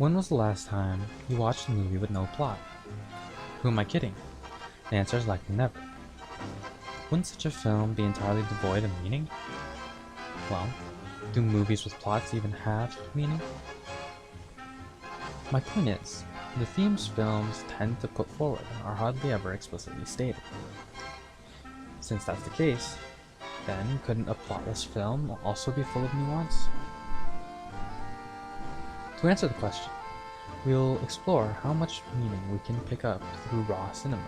When was the last time you watched a movie with no plot? Who am I kidding? The answer is likely never. Wouldn't such a film be entirely devoid of meaning? Well, do movies with plots even have meaning? My point is, the themes films tend to put forward are hardly ever explicitly stated. Since that's the case, then couldn't a plotless film also be full of nuance? To answer the question, we'll explore how much meaning we can pick up through raw cinema,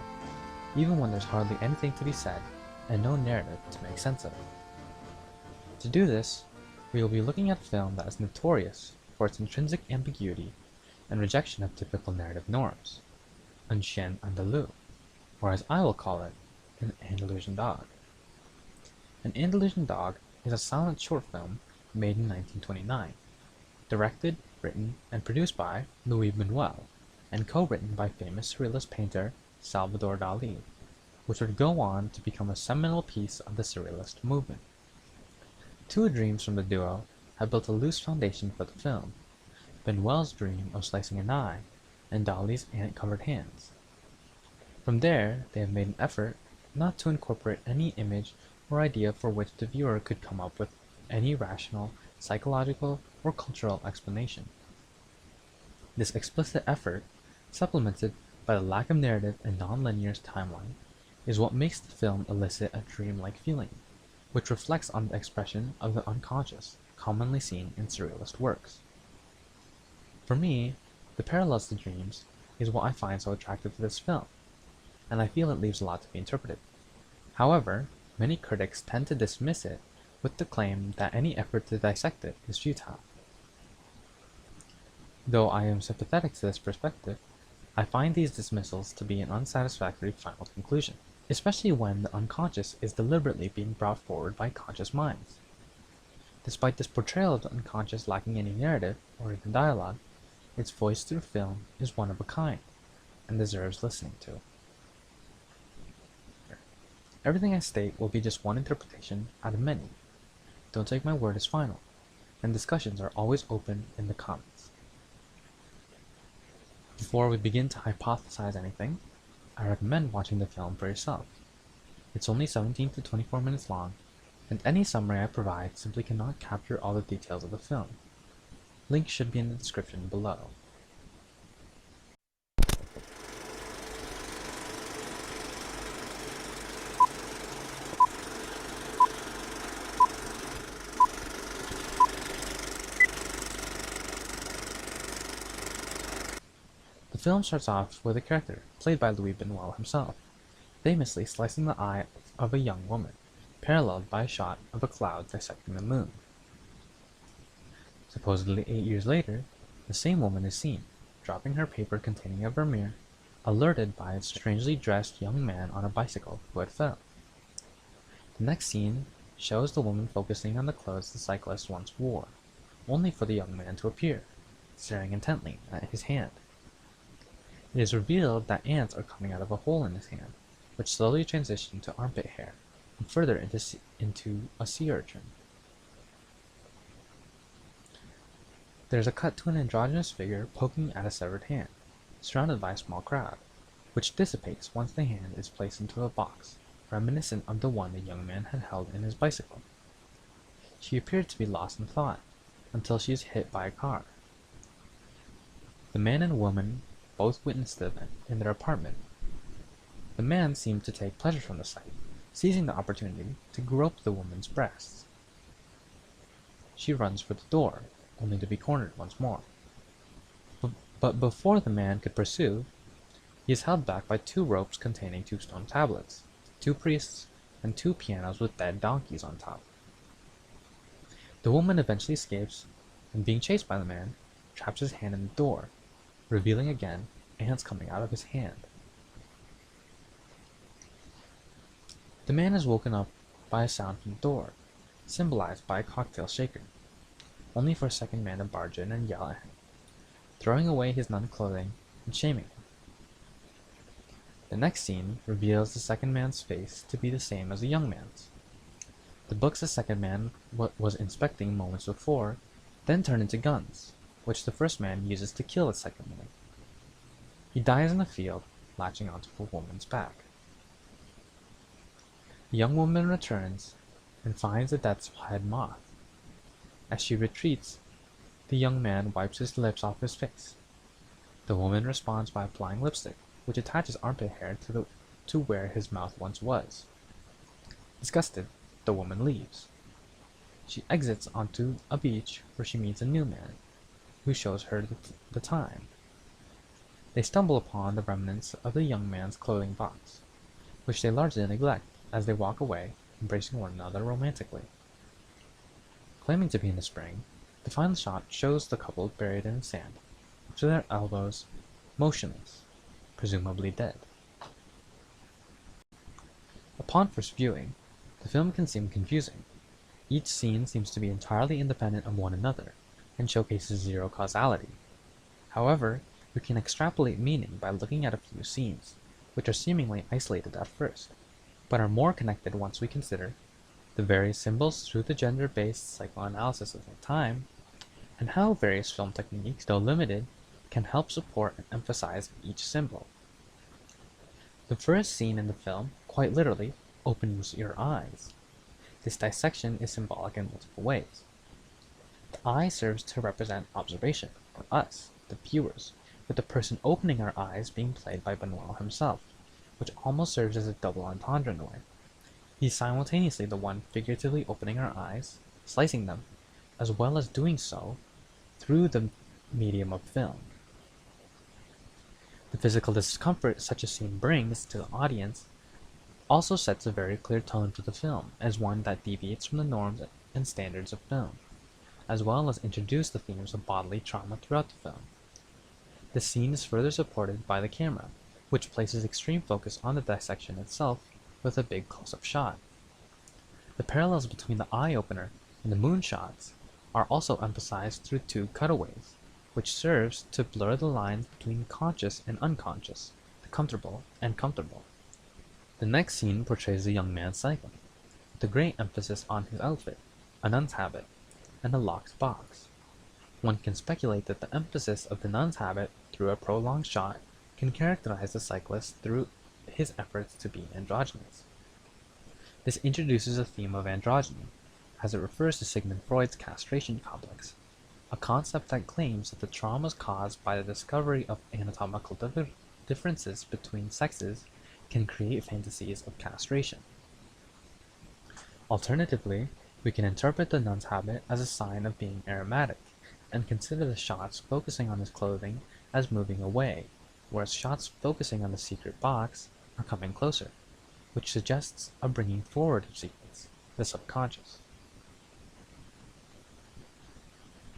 even when there's hardly anything to be said and no narrative to make sense of. To do this, we will be looking at a film that is notorious for its intrinsic ambiguity and rejection of typical narrative norms, un chien andalou, or as I will call it, an Andalusian dog. An Andalusian Dog is a silent short film made in 1929, directed, written, and produced by Louis Buñuel, and co-written by famous surrealist painter Salvador Dali, which would go on to become a seminal piece of the surrealist movement. Two dreams from the duo have built a loose foundation for the film: Buñuel's dream of slicing an eye, and Dali's ant-covered hands. From there, they have made an effort not to incorporate any image or idea for which the viewer could come up with any rational, psychological, or cultural explanation. This explicit effort, supplemented by the lack of narrative and non-linear timeline, is what makes the film elicit a dream-like feeling, which reflects on the expression of the unconscious commonly seen in surrealist works. For me, the parallels to dreams is what I find so attractive to this film, and I feel it leaves a lot to be interpreted. However, many critics tend to dismiss it with the claim that any effort to dissect it is futile. Though I am sympathetic to this perspective, I find these dismissals to be an unsatisfactory final conclusion, especially when the unconscious is deliberately being brought forward by conscious minds. Despite this portrayal of the unconscious lacking any narrative or even dialogue, its voice through film is one of a kind, and deserves listening to. Everything I state will be just one interpretation out of many. Don't take my word as final, and discussions are always open in the comments. Before we begin to hypothesize anything, I recommend watching the film for yourself. It's only 17 to 24 minutes long, and any summary I provide simply cannot capture all the details of the film. Links should be in the description below. The film starts off with a character, played by Louis Buñuel himself, famously slicing the eye of a young woman, paralleled by a shot of a cloud dissecting the moon. Supposedly 8 years later, the same woman is seen, dropping her paper containing a vermeer, alerted by a strangely dressed young man on a bicycle who had fell. The next scene shows the woman focusing on the clothes the cyclist once wore, only for the young man to appear, staring intently at his hand. It is revealed that ants are coming out of a hole in his hand, which slowly transition to armpit hair, and further into a sea urchin. There's a cut to an androgynous figure poking at a severed hand, surrounded by a small crowd, which dissipates once the hand is placed into a box, reminiscent of the one the young man had held in his bicycle. She appeared to be lost in thought, until she is hit by a car. The man and woman both witnessed the event in their apartment. The man seemed to take pleasure from the sight, seizing the opportunity to grope the woman's breasts. She runs for the door, only to be cornered once more. But before the man could pursue, he is held back by two ropes containing two stone tablets, two priests, and two pianos with dead donkeys on top. The woman eventually escapes, and being chased by the man, traps his hand in the door, revealing again ants coming out of his hand. The man is woken up by a sound from the door, symbolized by a cocktail shaker, only for a second man to barge in and yell at him, throwing away his nun clothing and shaming him. The next scene reveals the second man's face to be the same as the young man's. The books the second man was inspecting moments before then turn into guns, which the first man uses to kill the second woman. He dies in the field, latching onto a woman's back. The young woman returns and finds the death's head moth. As she retreats, the young man wipes his lips off his face. The woman responds by applying lipstick, which attaches armpit hair to where his mouth once was. Disgusted, the woman leaves. She exits onto a beach where she meets a new man, who shows her the time. They stumble upon the remnants of the young man's clothing box, which they largely neglect as they walk away, embracing one another romantically. Claiming to be in the spring, the final shot shows the couple buried in the sand, up to their elbows, motionless, presumably dead. Upon first viewing, the film can seem confusing. Each scene seems to be entirely independent of one another, and showcases zero causality. However, we can extrapolate meaning by looking at a few scenes, which are seemingly isolated at first, but are more connected once we consider the various symbols through the gender-based psychoanalysis of the time, and how various film techniques, though limited, can help support and emphasize each symbol. The first scene in the film, quite literally, opens your eyes. This dissection is symbolic in multiple ways. The eye serves to represent observation, or us, the viewers, with the person opening our eyes being played by Benoit himself, which almost serves as a double entendre in a way. He's simultaneously the one figuratively opening our eyes, slicing them, as well as doing so through the medium of film. The physical discomfort such a scene brings to the audience also sets a very clear tone for the film as one that deviates from the norms and standards of film, as well as introduce the themes of bodily trauma throughout the film. The scene is further supported by the camera, which places extreme focus on the dissection itself with a big close-up shot. The parallels between the eye-opener and the moon shots are also emphasized through two cutaways, which serves to blur the lines between conscious and unconscious, the comfortable and comfortable. The next scene portrays the young man cycling, with a great emphasis on his outfit, a nun's habit, and a locked box. One can speculate that the emphasis of the nun's habit through a prolonged shot can characterize the cyclist through his efforts to be androgynous. This introduces a theme of androgyny, as it refers to Sigmund Freud's castration complex, a concept that claims that the traumas caused by the discovery of anatomical differences between sexes can create fantasies of castration. Alternatively, we can interpret the nun's habit as a sign of being aromatic, and consider the shots focusing on his clothing as moving away, whereas shots focusing on the secret box are coming closer, which suggests a bringing forward of secrets, the subconscious.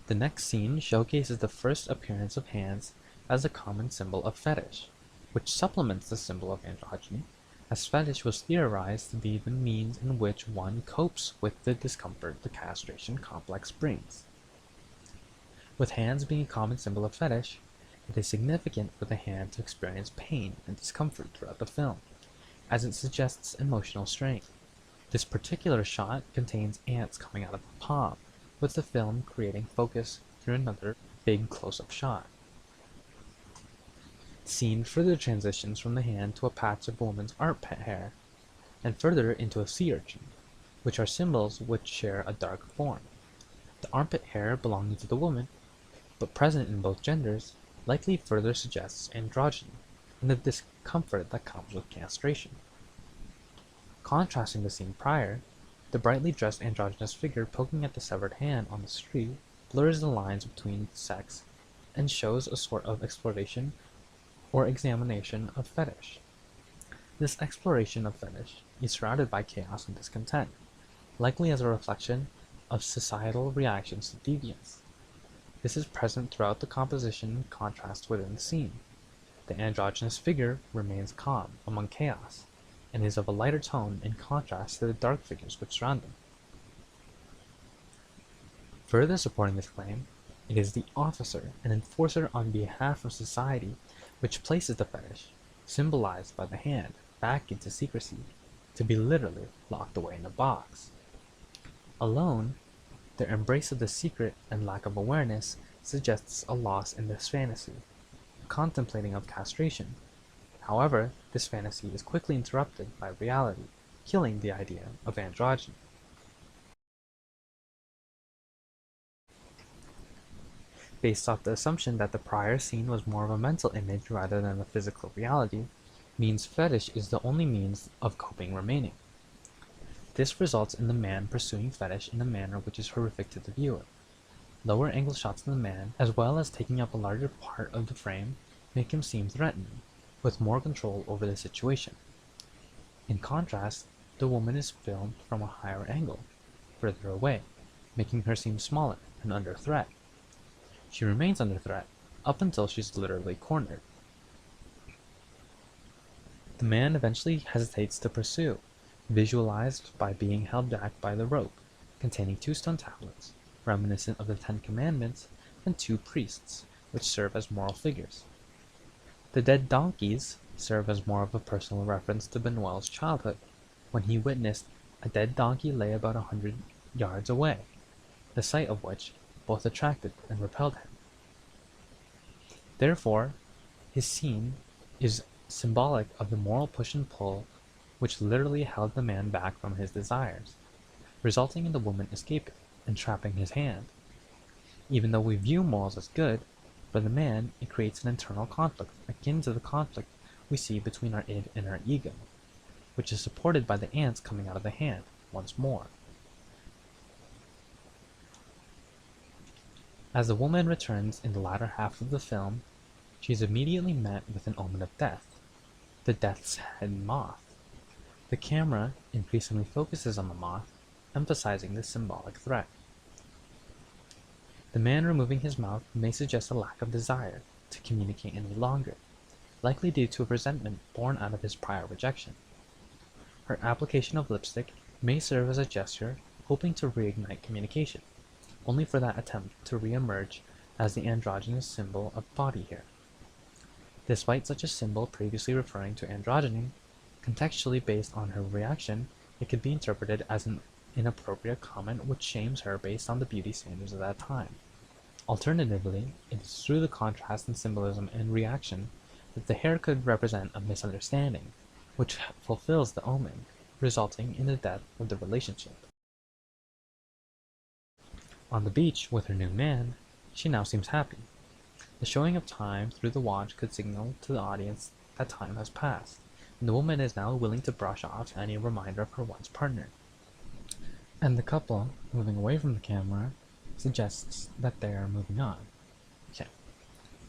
The next scene showcases the first appearance of hands as a common symbol of fetish, which supplements the symbol of androgyny, as fetish was theorized to be the means in which one copes with the discomfort the castration complex brings. With hands being a common symbol of fetish, it is significant for the hand to experience pain and discomfort throughout the film, as it suggests emotional strain. This particular shot contains ants coming out of the palm, with the film creating focus through another big close-up shot. The scene further transitions from the hand to a patch of a woman's armpit hair, and further into a sea urchin, which are symbols which share a dark form. The armpit hair belonging to the woman, but present in both genders, likely further suggests androgyny and the discomfort that comes with castration. Contrasting the scene prior, the brightly dressed androgynous figure poking at the severed hand on the street blurs the lines between sex and shows a sort of exploration or examination of fetish. This exploration of fetish is surrounded by chaos and discontent, likely as a reflection of societal reactions to deviance. This is present throughout the composition and contrast within the scene. The androgynous figure remains calm among chaos, and is of a lighter tone in contrast to the dark figures which surround them. Further supporting this claim, it is the officer and enforcer on behalf of society which places the fetish, symbolized by the hand, back into secrecy, to be literally locked away in a box. Alone, Their embrace of the secret and lack of awareness suggests a loss in this fantasy, a contemplating of castration. However, this fantasy is quickly interrupted by reality, killing the idea of androgyny. Based off the assumption that the prior scene was more of a mental image rather than a physical reality, means fetish is the only means of coping remaining. This results in the man pursuing fetish in a manner which is horrific to the viewer. Lower angle shots of the man, as well as taking up a larger part of the frame, make him seem threatening, with more control over the situation. In contrast, the woman is filmed from a higher angle, further away, making her seem smaller and under threat. She remains under threat up until she's literally cornered. The man eventually hesitates to pursue, visualized by being held back by the rope, containing 2 stone tablets, reminiscent of the 10 Commandments, and 2 priests, which serve as moral figures. The dead donkeys serve as more of a personal reference to Benoit's childhood, when he witnessed a dead donkey lay about 100 yards away, the sight of which both attracted and repelled him. Therefore, his scene is symbolic of the moral push and pull which literally held the man back from his desires, resulting in the woman escaping and trapping his hand. Even though we view morals as good, for the man it creates an internal conflict akin to the conflict we see between our id and our ego, which is supported by the ants coming out of the hand once more. As the woman returns in the latter half of the film, she is immediately met with an omen of death, the death's head moth. The camera increasingly focuses on the moth, emphasizing this symbolic threat. The man removing his mouth may suggest a lack of desire to communicate any longer, likely due to a resentment born out of his prior rejection. Her application of lipstick may serve as a gesture hoping to reignite communication, only for that attempt to re-emerge as the androgynous symbol of body hair. Despite such a symbol previously referring to androgyny, contextually based on her reaction, it could be interpreted as an inappropriate comment which shames her based on the beauty standards of that time. Alternatively, it is through the contrast in symbolism and reaction that the hair could represent a misunderstanding, which fulfills the omen, resulting in the death of the relationship. On the beach with her new man, she now seems happy. The showing of time through the watch could signal to the audience that time has passed, and the woman is now willing to brush off any reminder of her once partner. And the couple, moving away from the camera, suggests that they are moving on. Okay.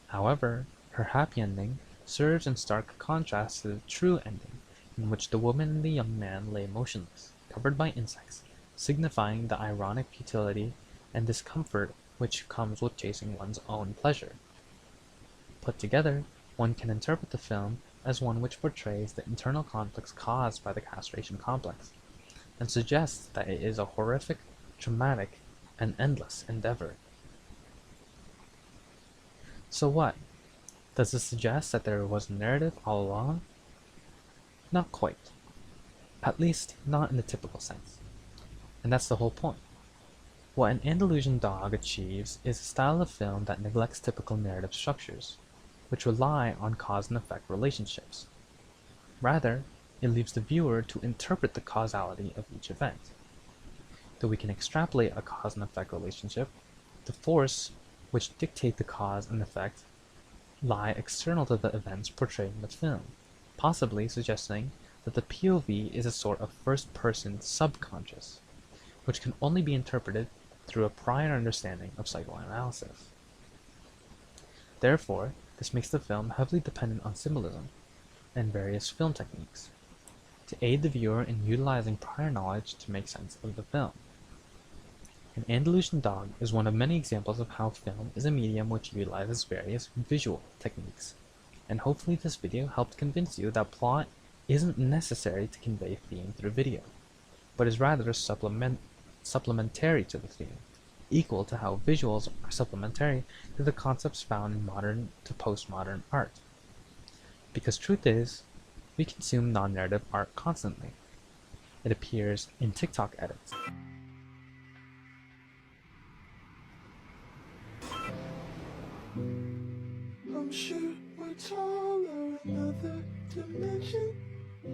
However, her happy ending serves in stark contrast to the true ending, in which the woman and the young man lay motionless, covered by insects, signifying the ironic futility and discomfort which comes with chasing one's own pleasure. Put together, one can interpret the film as one which portrays the internal conflicts caused by the castration complex, and suggests that it is a horrific, traumatic, and endless endeavor. So what? Does this suggest that there was a narrative all along? Not quite. At least, not in the typical sense. And that's the whole point. What an Andalusian dog achieves is a style of film that neglects typical narrative structures, which rely on cause and effect relationships. Rather, it leaves the viewer to interpret the causality of each event. Though we can extrapolate a cause and effect relationship, the force which dictate the cause and effect lie external to the events portrayed in the film, possibly suggesting that the POV is a sort of first-person subconscious, which can only be interpreted through a prior understanding of psychoanalysis. Therefore, this makes the film heavily dependent on symbolism and various film techniques, to aid the viewer in utilizing prior knowledge to make sense of the film. An Andalusian dog is one of many examples of how film is a medium which utilizes various visual techniques, and hopefully this video helped convince you that plot isn't necessary to convey theme through video, but is rather supplementary to the theme, equal to how visuals are supplementary to the concepts found in modern to postmodern art. Because truth is, we consume non-narrative art constantly. It appears in TikTok edits, I'm sure we're taller, another dimension.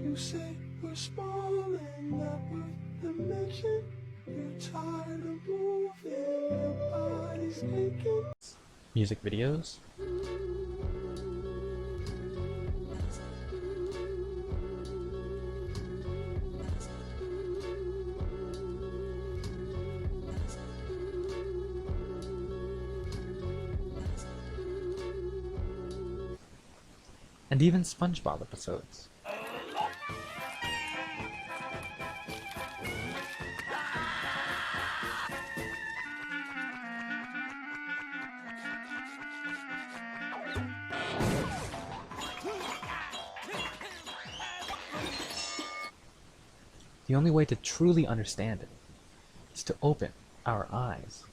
You say we're small and that we're dimension. You're tired of moving, your body's aching. Music videos, and even SpongeBob episodes. The only way to truly understand it is to open our eyes.